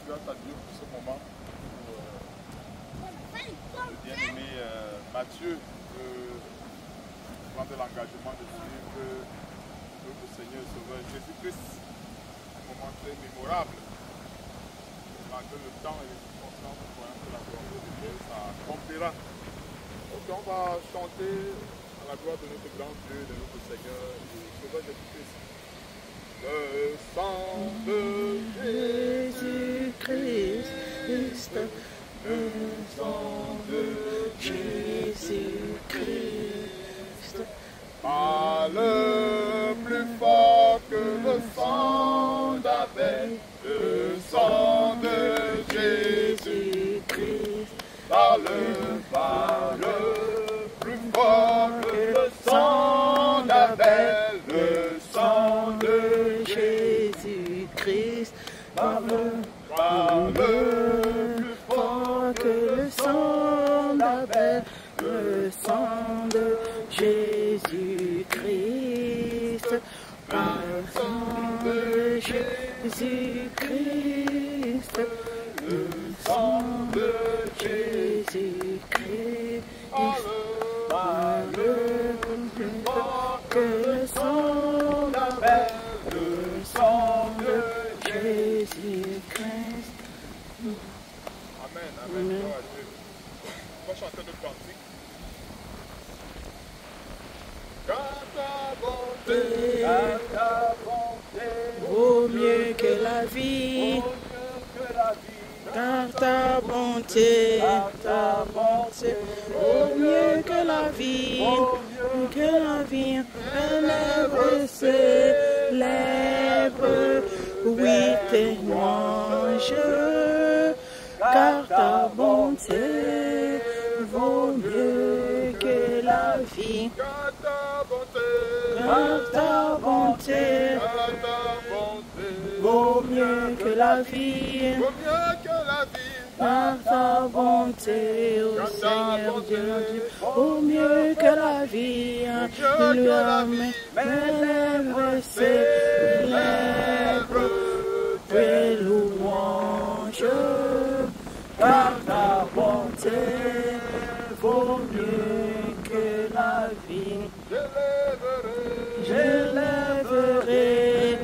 grâce à Dieu pour ce moment. Pour le bien-aimé Mathieu de prendre l'engagement de suivre notre Seigneur et Sauveur Jésus-Christ. Un moment très mémorable. Malgré le temps et les circonstances, nous voyons que la volonté de Dieu s'accomplira. Donc on va chanter à la gloire de notre grand Dieu, de notre Seigneur et Sauveur Jésus-Christ. Le sang de Jésus-Christ, le sang de Jésus-Christ, parle plus fort que le sang d'Abel, le sang de Jésus-Christ, parle plus fort que le sang d'Abel, le sang de Jésus-Christ, parle plus fort que le sang d'Abel, le sang de Jésus-Christ, le sang de Jésus-Christ, le sang de Jésus-Christ, parle plus fort que le sang d'Abel, le sang de Jésus-Christ. Amen, amen, gloire à Dieu. On va chanter notre cantique. Car ta bonté vaut mieux que la vie, car ta bonté vaut mieux que la vie, élève ses lèvres, oui tes louanges, car ta bonté vaut mieux que la vie. Car ta bonté vaut mieux que la vie, par ta bonté, ô Seigneur Dieu mon Dieu, vaut mieux que la vie. Lui amène mes lèvres, ses lèvres, tes louanges, car ta bonté vaut mieux que la vie. Je lèverai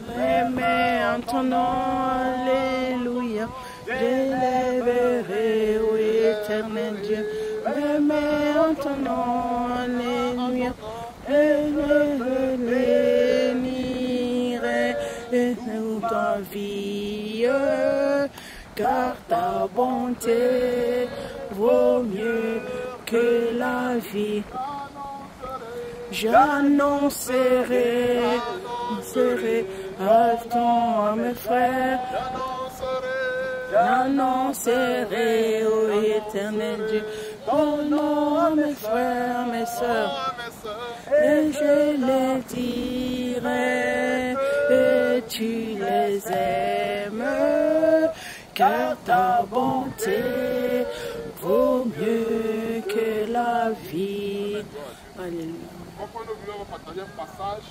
mes mains en ton nom, alléluia. Je lèverai, ô éternel Dieu, mes mains en ton nom, alléluia. Je bénirai nous t'envie, car ta bonté vaut mieux que la vie. J'annoncerai à mes frères, j'annoncerai au éternel Dieu ton nom à mes frères, mes sœurs, et je les dirai, et tu les aimes, car ta bonté vaut mieux que la vie. Alléluia. Pourquoi nous voulons partager un passage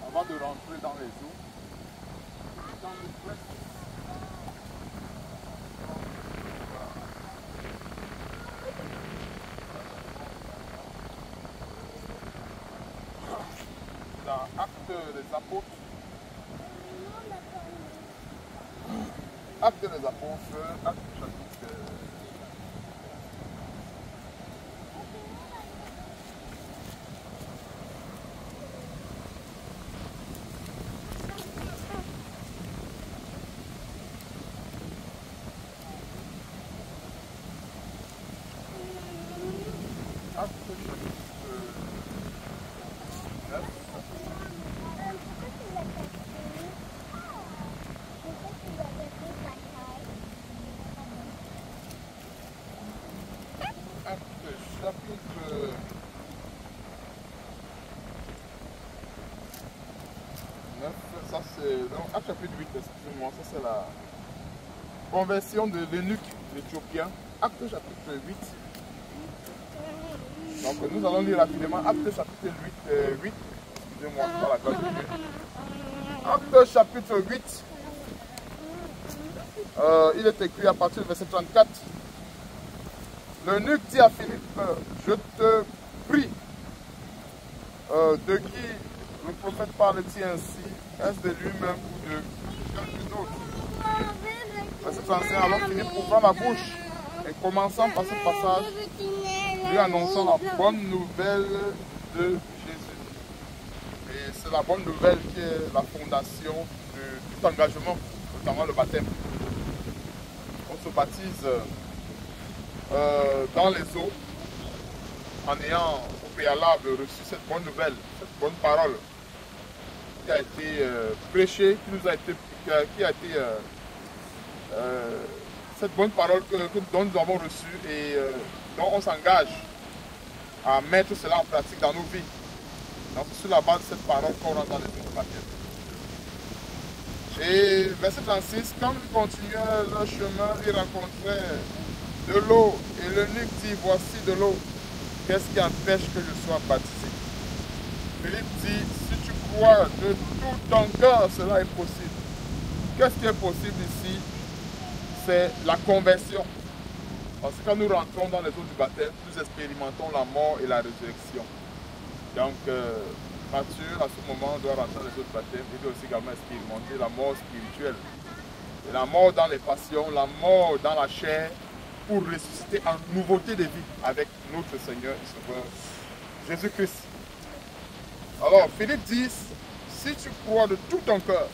avant de rentrer dans les eaux. Dans le presse. Dans Actes des Apôtres. Actes des Apôtres, Actes chapitre. Ça c'est Acte chapitre 8, excusez-moi, ça c'est la conversion de l'eunuque éthiopien. Acte chapitre 8. Donc nous allons lire rapidement Acte chapitre 8, excusez-moi, c'est pas la grâce de Dieu. Acte chapitre 8, il est écrit à partir du verset 34. L'eunuque dit à Philippe, je te prie, de qui le prophète parle-t-il ainsi? Est-ce de lui-même ou de quelqu'un d'autre? Verset 35, alors Philippe ouvra la bouche et commençant par ce passage, lui annonçant la bonne nouvelle de Jésus. Et c'est la bonne nouvelle qui est la fondation de tout engagement, notamment le baptême. On se baptise dans les eaux en ayant au préalable reçu cette bonne nouvelle, cette bonne parole qui a été prêchée, qui a été cette bonne parole dont nous avons reçue et dont on s'engage à mettre cela en pratique dans nos vies. Donc c'est sur la base de cette parole qu'on rentre dans les eaux de baptême. Et verset 36, quand ils continuaient leur chemin, ils rencontraient de l'eau. Et l'eunuque dit, voici de l'eau. Qu'est-ce qui empêche que je sois baptisé? Philippe dit, si tu crois de tout ton cœur, cela est possible. Qu'est-ce qui est possible ici? C'est la conversion. Parce que quand nous rentrons dans les eaux du baptême, nous expérimentons la mort et la résurrection. Donc, Matthieu, à ce moment, doit rentrer dans les eaux du baptême. Il doit aussi également expérimenter la mort spirituelle. Et la mort dans les passions, la mort dans la chair, pour ressusciter en nouveauté de vie avec notre Seigneur et Sauveur Jésus-Christ. Alors, Philippe dit, si tu crois de tout ton cœur,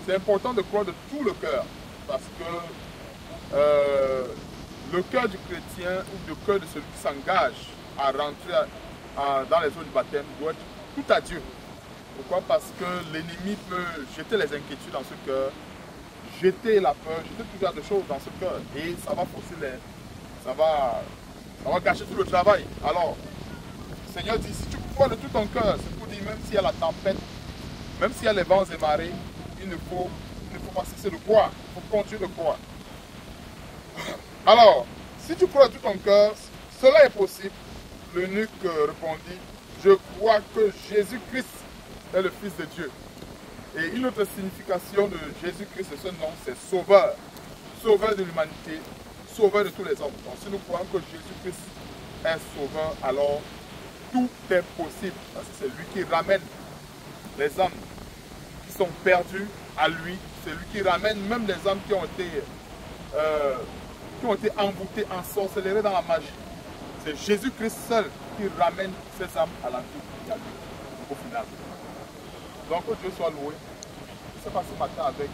c'est important de croire de tout le cœur, parce que le cœur du chrétien ou le cœur de celui qui s'engage à rentrer dans les eaux du baptême doit être tout à Dieu. Pourquoi? Parce que l'ennemi peut jeter les inquiétudes dans ce cœur, jeter la peur, jeter tout genre de choses dans ce cœur, et ça va fausser ça va gâcher tout le travail. Alors, le Seigneur dit, si tu crois de tout ton cœur, c'est pour dire, même s'il y a la tempête, même s'il y a les vents et marées, il ne faut pas cesser de croire, il faut continuer de croire. Alors, si tu crois de tout ton cœur, cela est possible. L'eunuque répondit, je crois que Jésus-Christ est le Fils de Dieu. Et une autre signification de Jésus-Christ, ce nom, c'est sauveur. Sauveur de l'humanité, sauveur de tous les hommes. Donc si nous croyons que Jésus-Christ est sauveur, alors tout est possible. Parce que c'est lui qui ramène les âmes qui sont perdues à lui. C'est lui qui ramène même les âmes qui ont été envoûtées, ensorcelées dans la magie. C'est Jésus-Christ seul qui ramène ces âmes à la vie et à lui, au final. Donc que Dieu soit loué. Je ne sais pas ce matin avec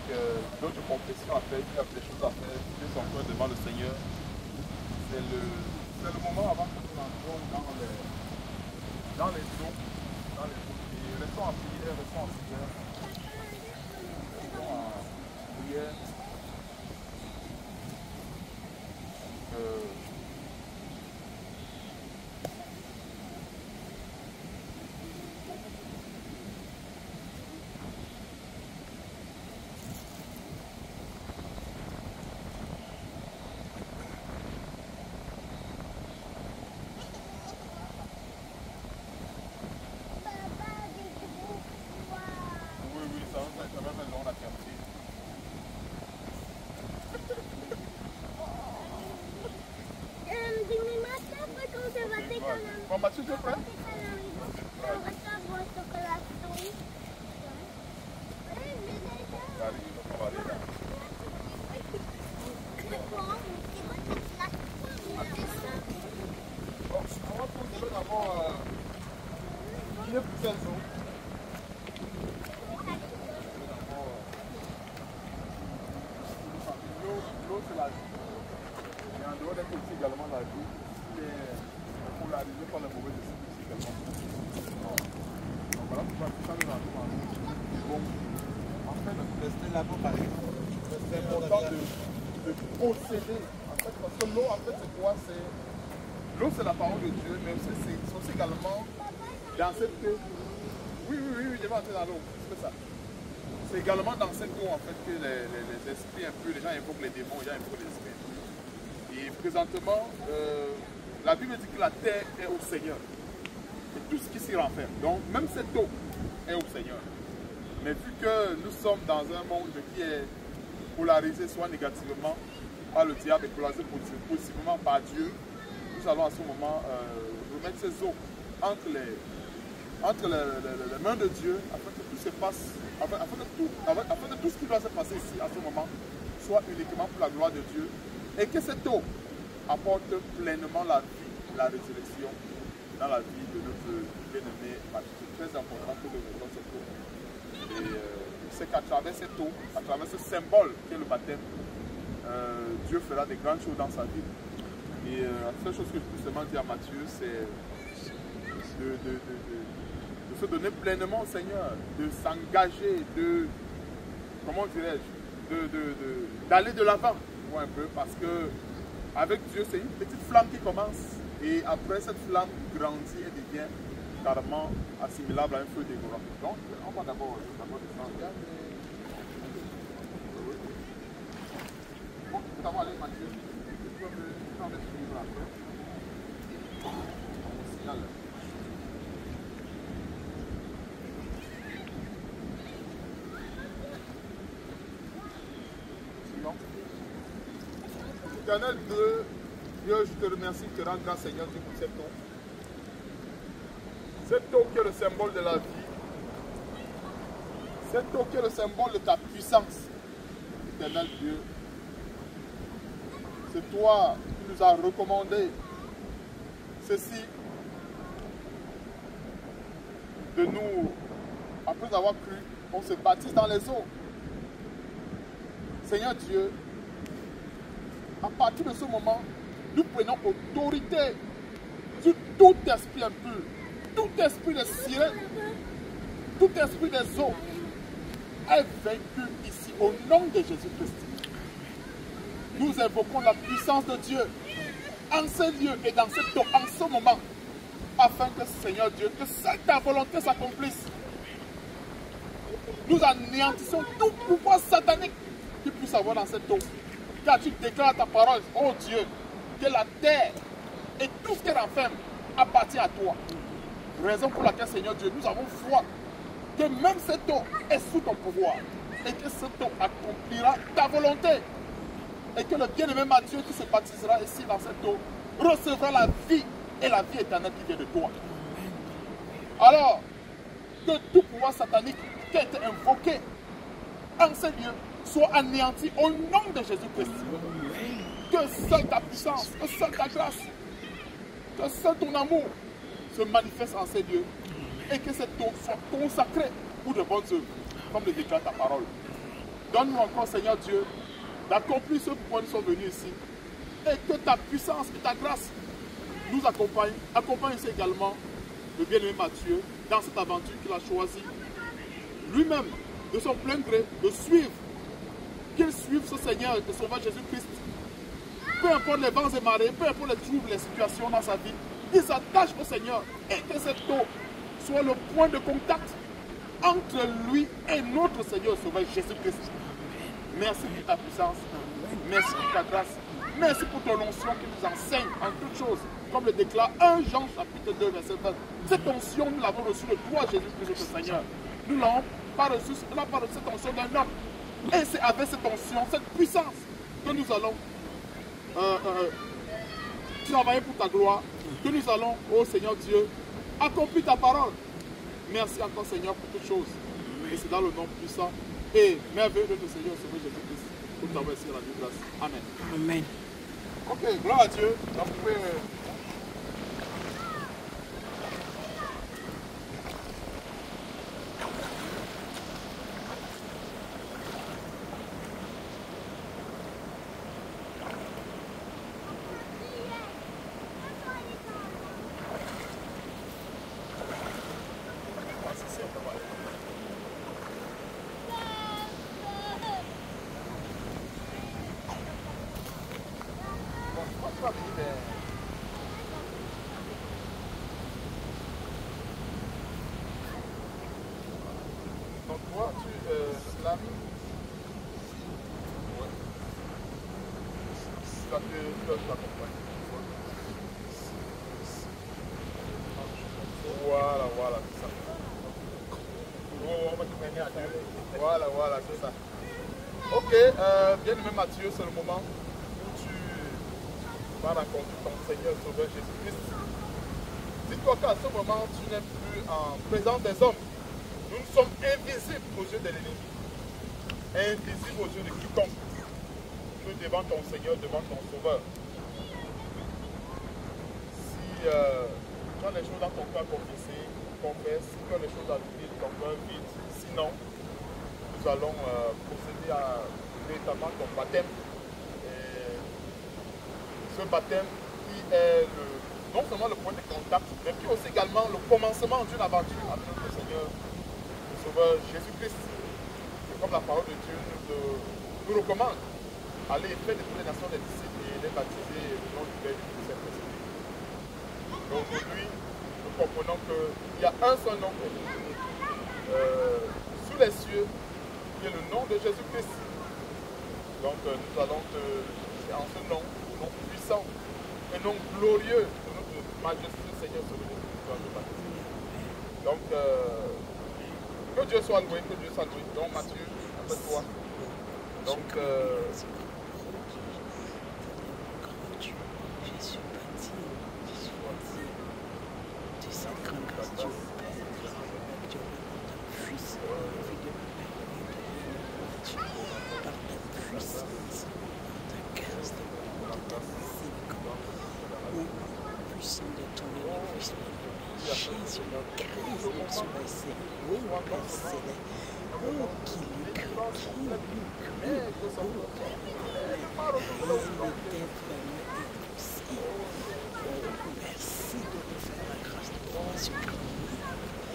d'autres confessions à faire, il y a des choses à faire, Dieu son cœur devant le Seigneur. C'est le moment avant que nous entrons dans les eaux. Et restons en prière, restons en prière. Restons en prière. Bon, Mathieu, tu es prêt? L'eau, c'est la vie. Et en dehors d'être aussi également la vie, polarisé par les mauvais esprits aussi également. Donc voilà pourquoi ça nous entoure. Bon, en fait, rester là-bas par exemple, c'est important de posséder. En fait, parce que l'eau, en fait, c'est quoi? L'eau, c'est la parole de Dieu, mais c'est aussi également dans cette eau. Oui, je vais entrer dans l'eau. C'est ça. C'est également dans cette eau, en fait, que les esprits impurs, les gens invoquent les démons, les gens invoquent les esprits impurs. Et présentement, la Bible dit que la terre est au Seigneur. Et tout ce qui s'y renferme. Donc, même cette eau est au Seigneur. Mais vu que nous sommes dans un monde qui est polarisé soit négativement par le diable et polarisé positivement par Dieu, nous allons à ce moment remettre ces eaux entre les mains de Dieu afin que tout se passe, afin que tout ce qui doit se passer ici à ce moment soit uniquement pour la gloire de Dieu et que cette eau apporte pleinement la vie, la résurrection dans la vie de notre bien-aimé Mathieu. C'est très important que nous mettons cette eau. Et c'est qu'à travers cette eau, à travers ce symbole qu'est le baptême, Dieu fera des grandes choses dans sa vie. Et la seule chose que je peux seulement dire à Mathieu, c'est de se donner pleinement au Seigneur, de s'engager, comment dirais-je, d'aller de l'avant, un peu, parce que avec Dieu, c'est une petite flamme qui commence, et après cette flamme grandit et devient carrément assimilable à un feu dévorant. Donc, on va d'abord descendre. Bon, nous allons aller, Mathieu. Tu peux me suivre après. On signale. Éternel Dieu, je te remercie, je te rends grâce, Seigneur Dieu, pour cette eau. Cette eau qui est le symbole de la vie. Cette eau qui est le symbole de ta puissance. Éternel Dieu, c'est toi qui nous as recommandé ceci, de nous, après avoir cru, on se baptise dans les eaux. Seigneur Dieu, à partir de ce moment, nous prenons autorité sur tout esprit impur, tout esprit de sirène, tout esprit des eaux est vaincu ici au nom de Jésus-Christ. Nous invoquons la puissance de Dieu en ce lieu et dans cette eau, en ce moment, afin que, Seigneur Dieu, que ta volonté s'accomplisse. Nous anéantissons tout pouvoir satanique qui puisse avoir dans cette eau. Car tu déclares ta parole, oh Dieu, que la terre et tout ce qu'elle renferme appartient à toi. Raison pour laquelle, Seigneur Dieu, nous avons foi que même cette eau est sous ton pouvoir et que cette eau accomplira ta volonté. Et que le bien-aimé Mathieu qui se baptisera ici dans cette eau recevra la vie et la vie éternelle qui vient de toi. Alors, que tout pouvoir satanique qui a été invoqué en ce lieu soit anéanti au nom de Jésus-Christ. Que seule ta puissance, que seule ta grâce, que seul ton amour se manifeste en ces lieux et que cette eau soit consacrée pour de bonnes œuvres, comme le déclare ta parole. Donne-nous encore, Seigneur Dieu, d'accomplir ce pourquoi nous sommes venus ici et que ta puissance et ta grâce nous accompagnent. Accompagne ici également le bien-aimé Mathieu dans cette aventure qu'il a choisie lui-même de son plein gré de suivre. Qu'il suive ce Seigneur et Sauveur Jésus-Christ. Peu importe les vents et marées, peu importe les troubles, les situations dans sa vie, il s'attache au Seigneur et que cette eau soit le point de contact entre lui et notre Seigneur et Sauveur Jésus-Christ. Merci pour ta puissance, merci pour ta grâce, merci pour ton onction qui nous enseigne en toutes choses, comme le déclare 1 Jean chapitre 2 verset 20. Cette onction, nous l'avons reçue de toi, Jésus-Christ, notre Seigneur. Nous n'avons pas reçu cette onction d'un homme. Et c'est avec cette onction, cette puissance, que nous allons travailler pour ta gloire, que nous allons, ô Seigneur Dieu, accomplir ta parole. Merci encore, Seigneur, pour toutes choses. Et c'est dans le nom puissant et merveilleux de notre Seigneur, Sauveur Jésus-Christ, pour t'avoir ici la vie grâce. Amen. Amen. Ok, gloire à Dieu. Donc, vous pouvez... Donc toi, tu slams. Ouais. Ça te t'accompagne. Voilà, c'est ça. Oh, on va te mener à Dieu. Voilà, c'est ça. Ok, bien-aimé Matthieu, c'est le moment où tu vas rencontrer ton Seigneur Sauveur Jésus-Christ. Dis-toi qu'à ce moment, tu n'es plus en présence des hommes. Nous sommes invisibles aux yeux de l'ennemi, invisibles aux yeux de quiconque. Tu es devant ton Seigneur, devant ton Sauveur. Si tu as les choses dans ton cœur confessées, confesse. Si tu as les choses à vide, ton cœur vide. Sinon, nous allons procéder à véritablement ton baptême. Et ce baptême qui est non seulement le point de contact, mais qui est aussi également le commencement d'une aventure avec notre Seigneur, le Sauveur Jésus-Christ. Et comme la parole de Dieu nous recommande, allez faire de toutes les nations des disciples et les baptiser au nom du Père et du Saint-Esprit. Aujourd'hui, nous comprenons qu'il y a un seul nom sous les cieux, qui est le nom de Jésus-Christ. Donc nous allons en ce nom puissant et nom glorieux de notre majesté Seigneur Sauveur Jésus-Christ. Donc que Dieu soit loué, que Dieu soit loué. Donc Matthieu, après toi. Donc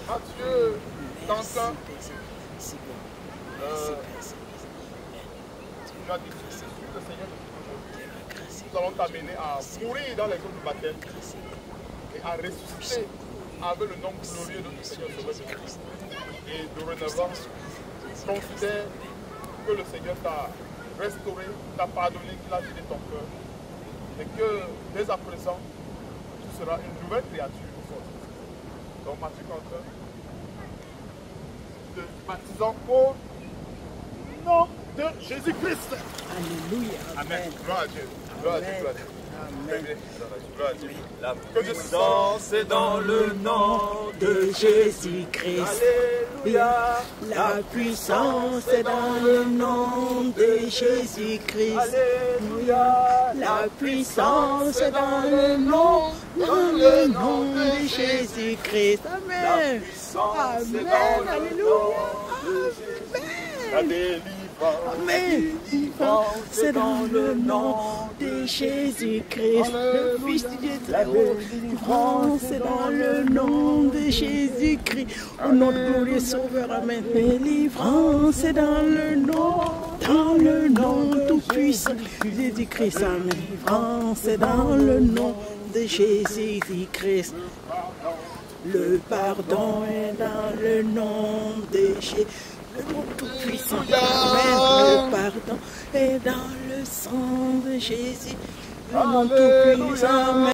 Mathieu, Quentin, nous avons discuté le Seigneur aujourd'hui. Nous allons t'amener à mourir dans les eaux du baptême et à ressusciter avec le nom glorieux de notre Seigneur Sauveur Jésus-Christ. Et dorénavant, considère que le Seigneur t'a restauré, t'a pardonné, qu'il a vidé ton cœur. Et que dès à présent, tu seras une nouvelle créature aujourd'hui. Donc Matthieu Quentin, te baptisons au nom de Jésus-Christ. Alléluia. Amen. Gloire à Dieu. Gloire à Dieu. Gloire à Dieu. Amen. Gloire à Dieu. La puissance est dans le nom De Jésus-Christ. Alléluia. La puissance est dans le nom de Jésus-Christ. Alléluia. La puissance est dans le nom de Jésus-Christ. Amen. Amen. Alléluia. La Amen. délivrance. Amen. C'est dans le nom de Jésus-Christ, le Fils du Dieu très haut. C'est dans le nom de Jésus-Christ, au nom de glorieux Sauveur. Amen. Délivrance est dans le nom tout-puissant de Jésus-Christ. Amen. Délivrance est dans le nom de Jésus-Christ. Le pardon est dans le nom de Jésus. Le nom tout-puissant. Amen. Le pardon est dans le sang de Jésus. Le nom tout-puissant.